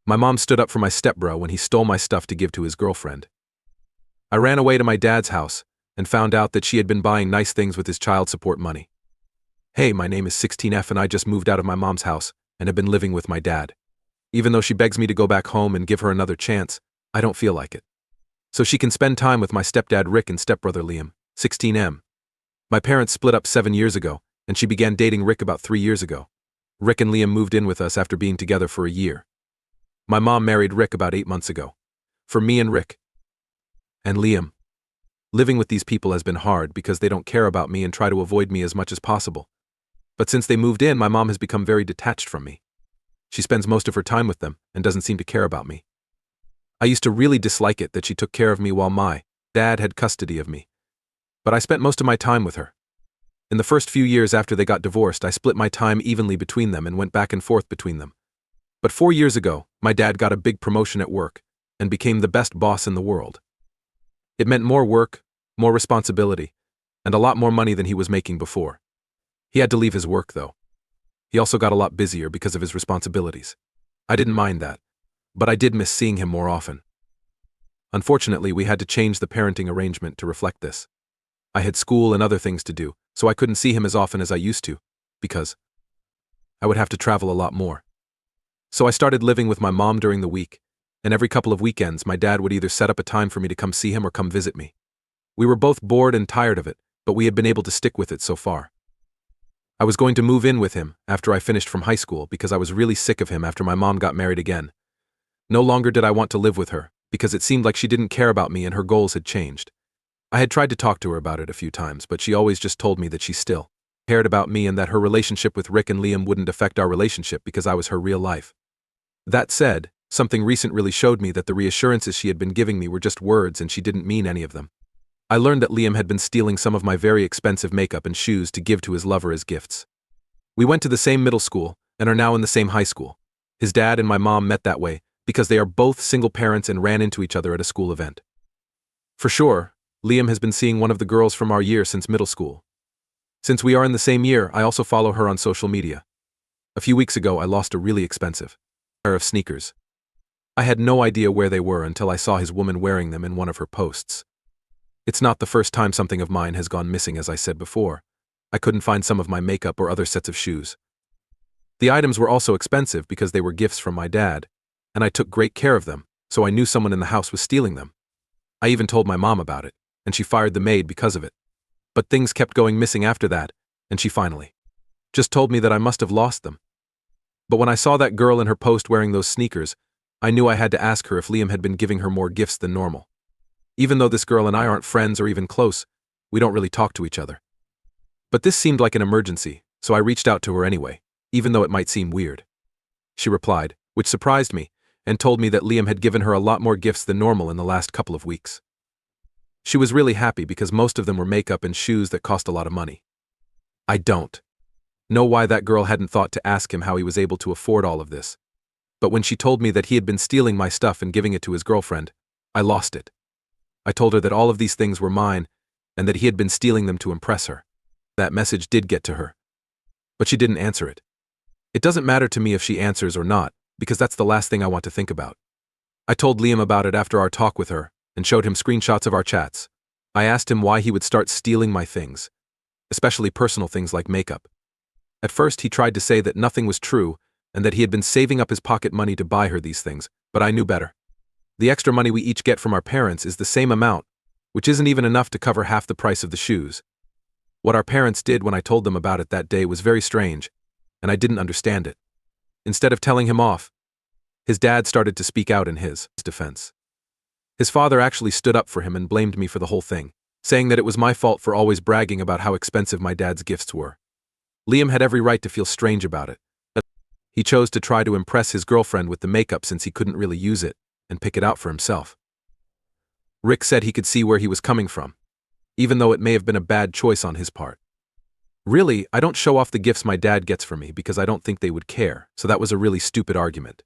My mom stood up for my stepbro when he stole my stuff to give to his girlfriend. I ran away to my dad's house and found out that she had been buying nice things with his child support money. Hey, my name is 16F and I just moved out of my mom's house and have been living with my dad. Even though she begs me to go back home and give her another chance, I don't feel like it. So she can spend time with my stepdad Rick and stepbrother Liam, 16M. My parents split up 7 years ago, and she began dating Rick about 3 years ago. Rick and Liam moved in with us after being together for a year. My mom married Rick about 8 months ago. For me and Rick and Liam, living with these people has been hard because they don't care about me and try to avoid me as much as possible. But since they moved in, my mom has become very detached from me. She spends most of her time with them and doesn't seem to care about me. I used to really dislike it that she took care of me while my dad had custody of me. But I spent most of my time with her. In the first few years after they got divorced, I split my time evenly between them and went back and forth between them. But 4 years ago, my dad got a big promotion at work and became the best boss in the world. It meant more work, more responsibility, and a lot more money than he was making before. He had to leave his work, though. He also got a lot busier because of his responsibilities. I didn't mind that, but I did miss seeing him more often. Unfortunately, we had to change the parenting arrangement to reflect this. I had school and other things to do, so I couldn't see him as often as I used to, because I would have to travel a lot more. So I started living with my mom during the week, and every couple of weekends my dad would either set up a time for me to come see him or come visit me. We were both bored and tired of it, but we had been able to stick with it so far. I was going to move in with him after I finished from high school because I was really sick of him after my mom got married again. No longer did I want to live with her, because it seemed like she didn't care about me and her goals had changed. I had tried to talk to her about it a few times, but she always just told me that she still cared about me and that her relationship with Rick and Liam wouldn't affect our relationship because I was her real life. That said, something recent really showed me that the reassurances she had been giving me were just words and she didn't mean any of them. I learned that Liam had been stealing some of my very expensive makeup and shoes to give to his lover as gifts. We went to the same middle school and are now in the same high school. His dad and my mom met that way because they are both single parents and ran into each other at a school event. For sure, Liam has been seeing one of the girls from our year since middle school. Since we are in the same year, I also follow her on social media. A few weeks ago, I lost a really expensive pair of sneakers. I had no idea where they were until I saw his woman wearing them in one of her posts. It's not the first time something of mine has gone missing, as I said before. I couldn't find some of my makeup or other sets of shoes. The items were also expensive because they were gifts from my dad, and I took great care of them, so I knew someone in the house was stealing them. I even told my mom about it, and she fired the maid because of it. But things kept going missing after that, and she finally just told me that I must have lost them. But when I saw that girl in her post wearing those sneakers, I knew I had to ask her if Liam had been giving her more gifts than normal. Even though this girl and I aren't friends or even close, we don't really talk to each other. But this seemed like an emergency, so I reached out to her anyway, even though it might seem weird. She replied, which surprised me, and told me that Liam had given her a lot more gifts than normal in the last couple of weeks. She was really happy because most of them were makeup and shoes that cost a lot of money. I don't know why that girl hadn't thought to ask him how he was able to afford all of this. But when she told me that he had been stealing my stuff and giving it to his girlfriend, I lost it. I told her that all of these things were mine and that he had been stealing them to impress her. That message did get to her. But she didn't answer it. It doesn't matter to me if she answers or not, because that's the last thing I want to think about. I told Liam about it after our talk with her and showed him screenshots of our chats. I asked him why he would start stealing my things, especially personal things like makeup. At first he tried to say that nothing was true and that he had been saving up his pocket money to buy her these things, but I knew better. The extra money we each get from our parents is the same amount, which isn't even enough to cover half the price of the shoes. What our parents did when I told them about it that day was very strange, and I didn't understand it. Instead of telling him off, his dad started to speak out in his defense. His father actually stood up for him and blamed me for the whole thing, saying that it was my fault for always bragging about how expensive my dad's gifts were. Liam had every right to feel strange about it. He chose to try to impress his girlfriend with the makeup since he couldn't really use it and pick it out for himself. Rick said he could see where he was coming from, even though it may have been a bad choice on his part. Really, I don't show off the gifts my dad gets for me because I don't think they would care, so that was a really stupid argument.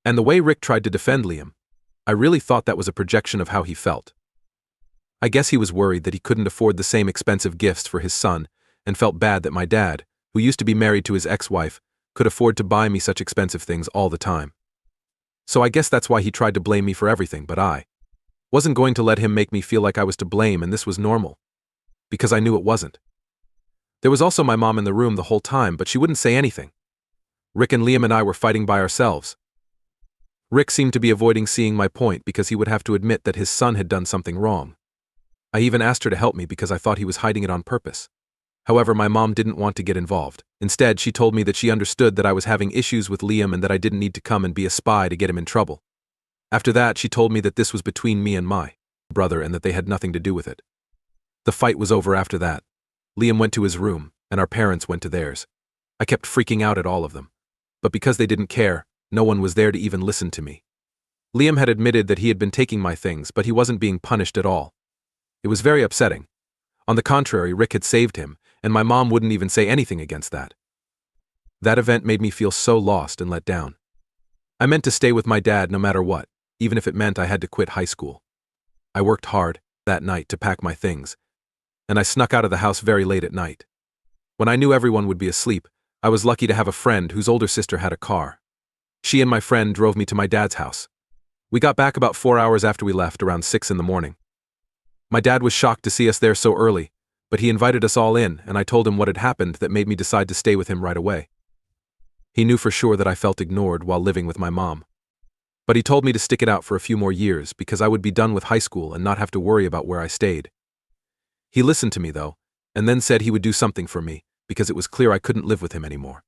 And the way Rick tried to defend Liam, I really thought that was a projection of how he felt. I guess he was worried that he couldn't afford the same expensive gifts for his son and felt bad that my dad, who used to be married to his ex-wife, could afford to buy me such expensive things all the time. So I guess that's why he tried to blame me for everything, but I wasn't going to let him make me feel like I was to blame and this was normal. Because I knew it wasn't. There was also my mom in the room the whole time, but she wouldn't say anything. Rick and Liam and I were fighting by ourselves. Rick seemed to be avoiding seeing my point because he would have to admit that his son had done something wrong. I even asked her to help me because I thought he was hiding it on purpose. However, my mom didn't want to get involved. Instead, she told me that she understood that I was having issues with Liam and that I didn't need to come and be a spy to get him in trouble. After that, she told me that this was between me and my brother and that they had nothing to do with it. The fight was over after that. Liam went to his room, and our parents went to theirs. I kept freaking out at all of them. But because they didn't care, no one was there to even listen to me. Liam had admitted that he had been taking my things, but he wasn't being punished at all. It was very upsetting. On the contrary, Rick had saved him, and my mom wouldn't even say anything against that. That event made me feel so lost and let down. I meant to stay with my dad no matter what, even if it meant I had to quit high school. I worked hard that night to pack my things, and I snuck out of the house very late at night. When I knew everyone would be asleep, I was lucky to have a friend whose older sister had a car. She and my friend drove me to my dad's house. We got back about 4 hours after we left, around 6 in the morning. My dad was shocked to see us there so early, but he invited us all in, and I told him what had happened that made me decide to stay with him right away. He knew for sure that I felt ignored while living with my mom. But he told me to stick it out for a few more years because I would be done with high school and not have to worry about where I stayed. He listened to me, though, and then said he would do something for me because it was clear I couldn't live with him anymore.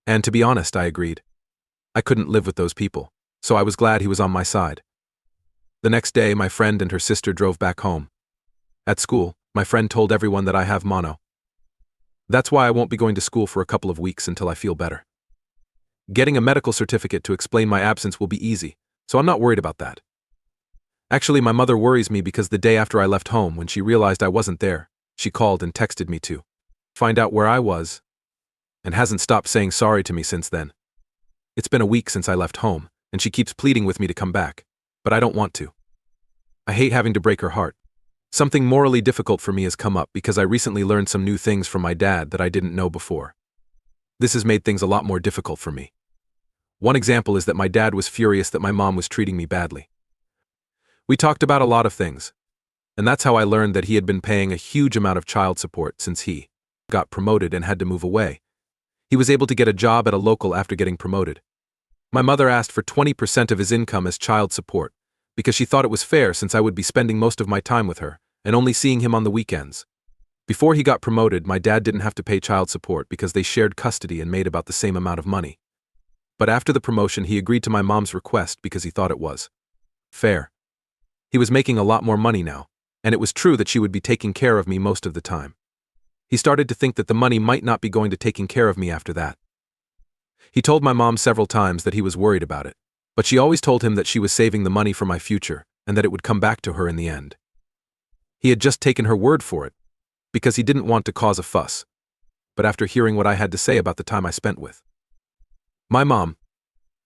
And to be honest, I agreed. I couldn't live with those people, so I was glad he was on my side. The next day, my friend and her sister drove back home. At school, my friend told everyone that I have mono. That's why I won't be going to school for a couple of weeks until I feel better. Getting a medical certificate to explain my absence will be easy, so I'm not worried about that. Actually, my mother worries me because the day after I left home, when she realized I wasn't there, she called and texted me to find out where I was, and hasn't stopped saying sorry to me since then. It's been a week since I left home, and she keeps pleading with me to come back, but I don't want to. I hate having to break her heart. Something morally difficult for me has come up because I recently learned some new things from my dad that I didn't know before. This has made things a lot more difficult for me. One example is that my dad was furious that my mom was treating me badly. We talked about a lot of things, and that's how I learned that he had been paying a huge amount of child support since he got promoted and had to move away. He was able to get a job at a local after getting promoted. My mother asked for 20% of his income as child support because she thought it was fair since I would be spending most of my time with her and only seeing him on the weekends. Before he got promoted, my dad didn't have to pay child support because they shared custody and made about the same amount of money. But after the promotion, he agreed to my mom's request because he thought it was fair. He was making a lot more money now, and it was true that she would be taking care of me most of the time. He started to think that the money might not be going to taking care of me after that. He told my mom several times that he was worried about it, but she always told him that she was saving the money for my future and that it would come back to her in the end. He had just taken her word for it, because he didn't want to cause a fuss. But after hearing what I had to say about the time I spent with my mom,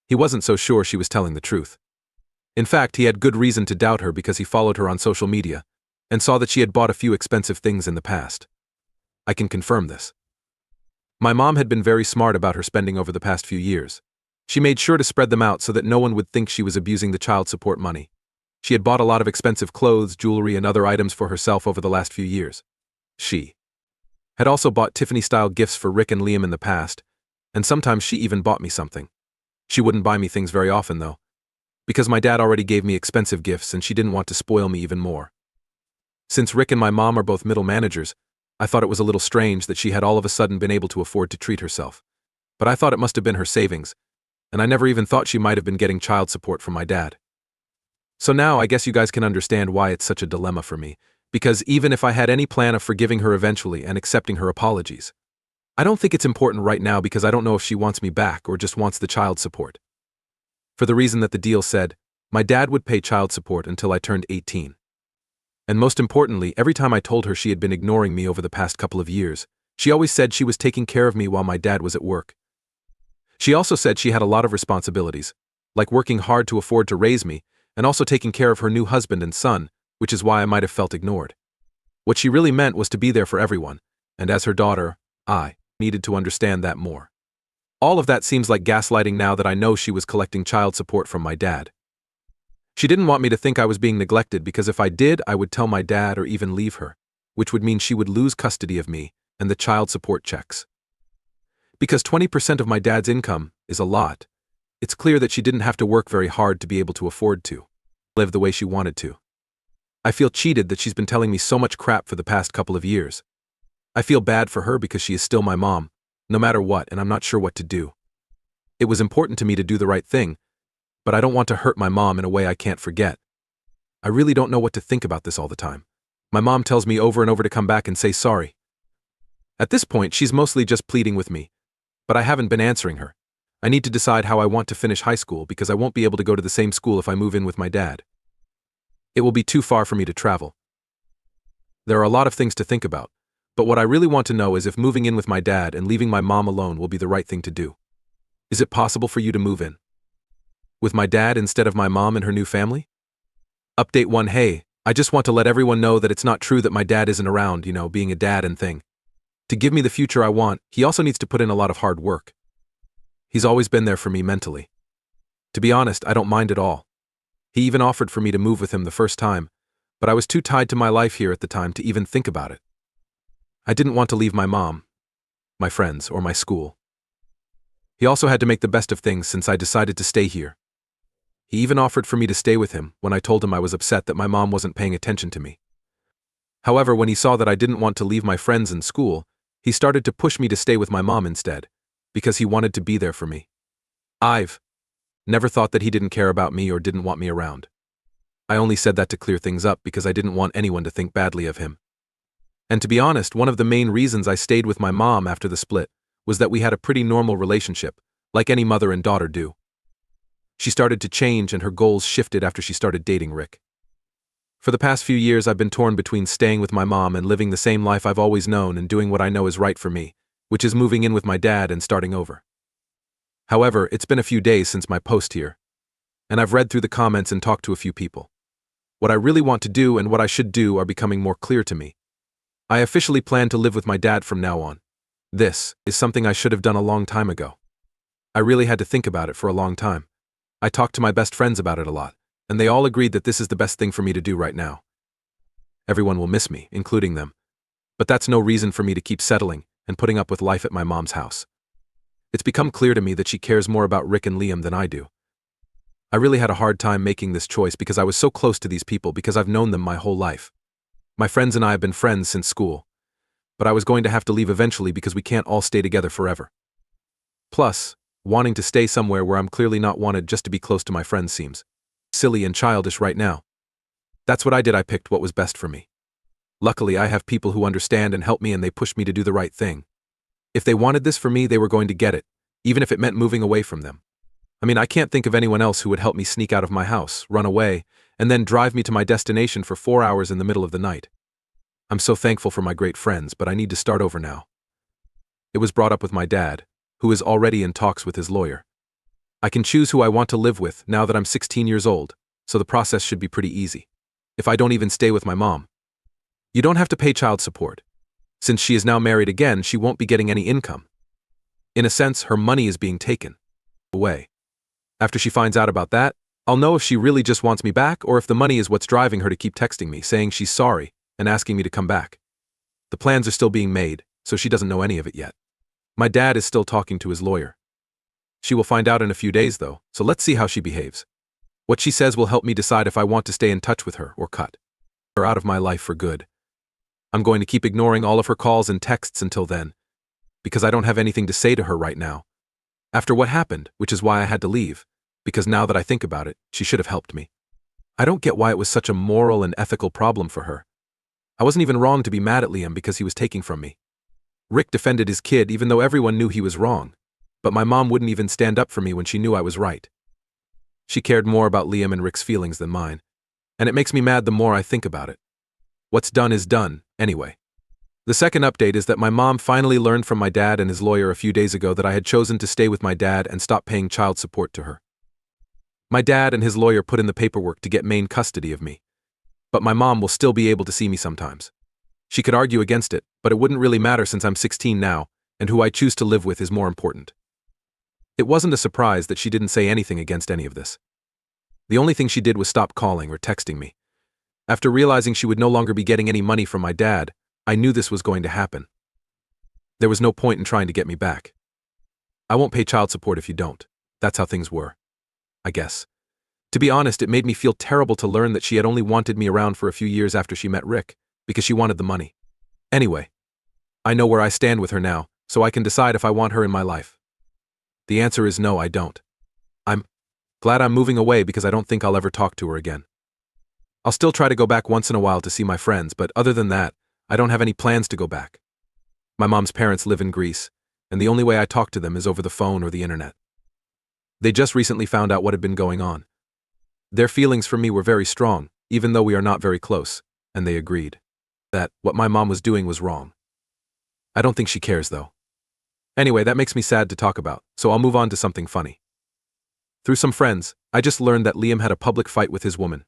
he wasn't so sure she was telling the truth. In fact, he had good reason to doubt her because he followed her on social media and saw that she had bought a few expensive things in the past. I can confirm this. My mom had been very smart about her spending over the past few years. She made sure to spread them out so that no one would think she was abusing the child support money. She had bought a lot of expensive clothes, jewelry, and other items for herself over the last few years. She had also bought Tiffany-style gifts for Rick and Liam in the past, and sometimes she even bought me something. She wouldn't buy me things very often, though, because my dad already gave me expensive gifts and she didn't want to spoil me even more. Since Rick and my mom are both middle managers, I thought it was a little strange that she had all of a sudden been able to afford to treat herself. But I thought it must have been her savings, and I never even thought she might have been getting child support from my dad. So now I guess you guys can understand why it's such a dilemma for me, because even if I had any plan of forgiving her eventually and accepting her apologies, I don't think it's important right now because I don't know if she wants me back or just wants the child support. For the reason that the deal said, my dad would pay child support until I turned 18. And most importantly, every time I told her she had been ignoring me over the past couple of years, she always said she was taking care of me while my dad was at work. She also said she had a lot of responsibilities, like working hard to afford to raise me, and also taking care of her new husband and son, which is why I might have felt ignored. What she really meant was to be there for everyone, and as her daughter, I needed to understand that more. All of that seems like gaslighting now that I know she was collecting child support from my dad. She didn't want me to think I was being neglected because if I did, I would tell my dad or even leave her, which would mean she would lose custody of me and the child support checks. Because 20% of my dad's income is a lot, it's clear that she didn't have to work very hard to be able to afford to live the way she wanted to. I feel cheated that she's been telling me so much crap for the past couple of years. I feel bad for her because she is still my mom, no matter what, and I'm not sure what to do. It was important to me to do the right thing, but I don't want to hurt my mom in a way I can't forget. I really don't know what to think about this all the time. My mom tells me over and over to come back and say sorry. At this point, she's mostly just pleading with me, but I haven't been answering her. I need to decide how I want to finish high school because I won't be able to go to the same school if I move in with my dad. It will be too far for me to travel. There are a lot of things to think about, but what I really want to know is if moving in with my dad and leaving my mom alone will be the right thing to do. Is it possible for you to move in with my dad instead of my mom and her new family? Update 1. Hey, I just want to let everyone know that it's not true that my dad isn't around, being a dad and thing. To give me the future I want, he also needs to put in a lot of hard work. He's always been there for me mentally. To be honest, I don't mind at all. He even offered for me to move with him the first time, but I was too tied to my life here at the time to even think about it. I didn't want to leave my mom, my friends, or my school. He also had to make the best of things since I decided to stay here. He even offered for me to stay with him when I told him I was upset that my mom wasn't paying attention to me. However, when he saw that I didn't want to leave my friends and school, he started to push me to stay with my mom instead, because he wanted to be there for me. I've never thought that he didn't care about me or didn't want me around. I only said that to clear things up because I didn't want anyone to think badly of him. And to be honest, one of the main reasons I stayed with my mom after the split was that we had a pretty normal relationship, like any mother and daughter do. She started to change and her goals shifted after she started dating Rick. For the past few years, I've been torn between staying with my mom and living the same life I've always known and doing what I know is right for me, which is moving in with my dad and starting over. However, it's been a few days since my post here, and I've read through the comments and talked to a few people. What I really want to do and what I should do are becoming more clear to me. I officially plan to live with my dad from now on. This is something I should have done a long time ago. I really had to think about it for a long time. I talked to my best friends about it a lot, and they all agreed that this is the best thing for me to do right now. Everyone will miss me, including them. But that's no reason for me to keep settling and putting up with life at my mom's house. It's become clear to me that she cares more about Rick and Liam than I do. I really had a hard time making this choice because I was so close to these people because I've known them my whole life. My friends and I have been friends since school, but I was going to have to leave eventually because we can't all stay together forever. Plus, wanting to stay somewhere where I'm clearly not wanted just to be close to my friends seems silly and childish right now. That's what I did. I picked what was best for me. Luckily, I have people who understand and help me and they pushed me to do the right thing. If they wanted this for me, they were going to get it, even if it meant moving away from them. I mean, I can't think of anyone else who would help me sneak out of my house, run away, and then drive me to my destination for 4 hours in the middle of the night. I'm so thankful for my great friends, but I need to start over now. It was brought up with my dad, who is already in talks with his lawyer. I can choose who I want to live with now that I'm 16 years old, so the process should be pretty easy. If I don't even stay with my mom. You don't have to pay child support. Since she is now married again, she won't be getting any income. In a sense, her money is being taken away. After she finds out about that, I'll know if she really just wants me back or if the money is what's driving her to keep texting me, saying she's sorry and asking me to come back. The plans are still being made, so she doesn't know any of it yet. My dad is still talking to his lawyer. She will find out in a few days though, so let's see how she behaves. What she says will help me decide if I want to stay in touch with her or cut her out of my life for good. I'm going to keep ignoring all of her calls and texts until then, because I don't have anything to say to her right now. After what happened, which is why I had to leave, because now that I think about it, she should have helped me. I don't get why it was such a moral and ethical problem for her. I wasn't even wrong to be mad at Liam because he was taking from me. Rick defended his kid even though everyone knew he was wrong, but my mom wouldn't even stand up for me when she knew I was right. She cared more about Liam and Rick's feelings than mine, and it makes me mad the more I think about it. What's done is done, anyway. The second update is that my mom finally learned from my dad and his lawyer a few days ago that I had chosen to stay with my dad and stop paying child support to her. My dad and his lawyer put in the paperwork to get main custody of me, but my mom will still be able to see me sometimes. She could argue against it, but it wouldn't really matter since I'm 16 now, and who I choose to live with is more important. It wasn't a surprise that she didn't say anything against any of this. The only thing she did was stop calling or texting me. After realizing she would no longer be getting any money from my dad, I knew this was going to happen. There was no point in trying to get me back. I won't pay child support if you don't. That's how things were, I guess. To be honest, it made me feel terrible to learn that she had only wanted me around for a few years after she met Rick, because she wanted the money. Anyway, I know where I stand with her now, so I can decide if I want her in my life. The answer is no, I don't. I'm glad I'm moving away because I don't think I'll ever talk to her again. I'll still try to go back once in a while to see my friends, but other than that, I don't have any plans to go back. My mom's parents live in Greece, and the only way I talk to them is over the phone or the internet. They just recently found out what had been going on. Their feelings for me were very strong, even though we are not very close, and they agreed that what my mom was doing was wrong. I don't think she cares, though. Anyway, that makes me sad to talk about, so I'll move on to something funny. Through some friends, I just learned that Liam had a public fight with his woman,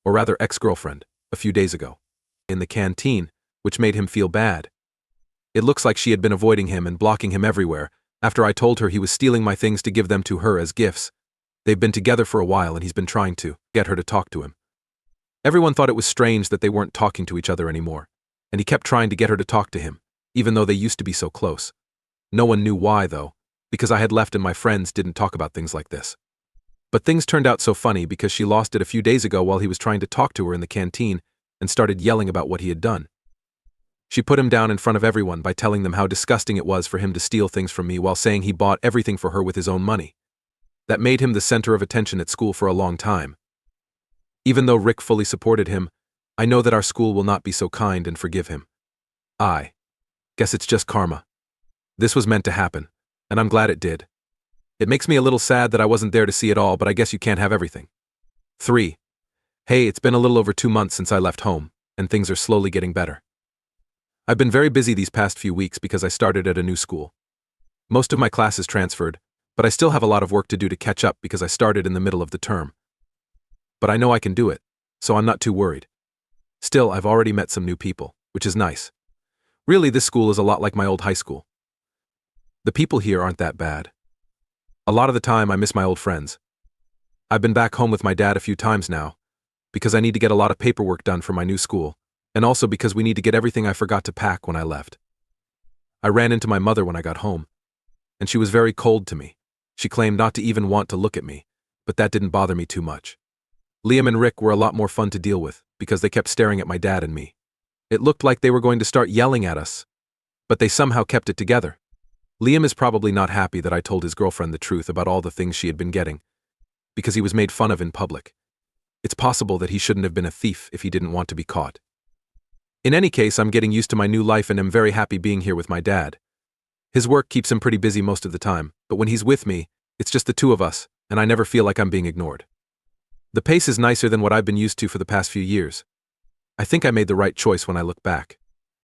or rather ex-girlfriend, a few days ago, in the canteen, which made him feel bad. It looks like she had been avoiding him and blocking him everywhere after I told her he was stealing my things to give them to her as gifts. They've been together for a while and he's been trying to get her to talk to him. Everyone thought it was strange that they weren't talking to each other anymore, and he kept trying to get her to talk to him, even though they used to be so close. No one knew why, though, because I had left and my friends didn't talk about things like this. But things turned out so funny because she lost it a few days ago while he was trying to talk to her in the canteen and started yelling about what he had done. She put him down in front of everyone by telling them how disgusting it was for him to steal things from me while saying he bought everything for her with his own money. That made him the center of attention at school for a long time. Even though Rick fully supported him, I know that our school will not be so kind and forgive him. I guess it's just karma. This was meant to happen, and I'm glad it did. It makes me a little sad that I wasn't there to see it all, but I guess you can't have everything. 3. Hey, it's been a little over 2 months since I left home, and things are slowly getting better. I've been very busy these past few weeks because I started at a new school. Most of my classes transferred, but I still have a lot of work to do to catch up because I started in the middle of the term. But I know I can do it, so I'm not too worried. Still, I've already met some new people, which is nice. Really, this school is a lot like my old high school. The people here aren't that bad. A lot of the time, I miss my old friends. I've been back home with my dad a few times now, because I need to get a lot of paperwork done for my new school, and also because we need to get everything I forgot to pack when I left. I ran into my mother when I got home, and she was very cold to me. She claimed not to even want to look at me, but that didn't bother me too much. Liam and Rick were a lot more fun to deal with, because they kept staring at my dad and me. It looked like they were going to start yelling at us, but they somehow kept it together. Liam is probably not happy that I told his girlfriend the truth about all the things she had been getting, because he was made fun of in public. It's possible that he shouldn't have been a thief if he didn't want to be caught. In any case, I'm getting used to my new life and am very happy being here with my dad. His work keeps him pretty busy most of the time, but when he's with me, it's just the two of us, and I never feel like I'm being ignored. The pace is nicer than what I've been used to for the past few years. I think I made the right choice when I look back.